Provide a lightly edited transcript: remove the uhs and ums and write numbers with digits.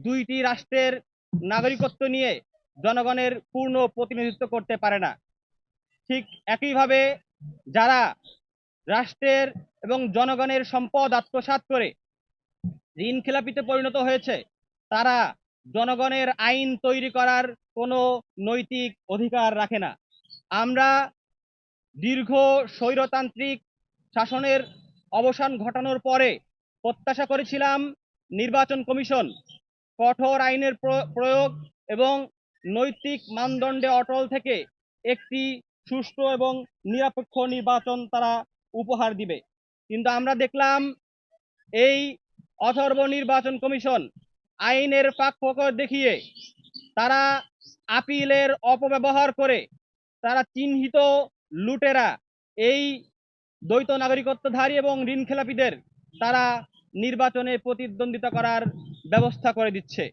দুইটি রাষ্ট্রের নাগরিকত্ব নিয়ে জনগণের পূর্ণ প্রতিনিধিত্ব করতে পারে না। ঠিক একইভাবে যারা রাষ্ট্রের এবং জনগণের সম্পদ আত্মসাৎ করে ঋণ খেলাপিতে পরিণত হয়েছে, তারা জনগণের আইন তৈরি করার কোনো নৈতিক অধিকার রাখে না। আমরা দীর্ঘ স্বৈরতান্ত্রিক শাসনের অবসান ঘটানোর পরে প্রত্যাশা করেছিলাম নির্বাচন কমিশন কঠোর আইনের প্রয়োগ এবং নৈতিক মানদণ্ডে অটল থেকে একটি সুষ্ঠু এবং নিরপেক্ষ নির্বাচন তারা উপহার দিবে। কিন্তু আমরা দেখলাম এই অথর্ব নির্বাচন কমিশন আইনের ফাঁকফোকর দেখিয়ে, তারা আপিলের অপব্যবহার করে, তারা চিহ্নিত লুটেরা এই দ্বৈত নাগরিকত্বধারী এবং ঋণ খেলাপিদের তারা নির্বাচনে প্রতিদ্বন্দ্বিতা করার ব্যবস্থা করে দিচ্ছে।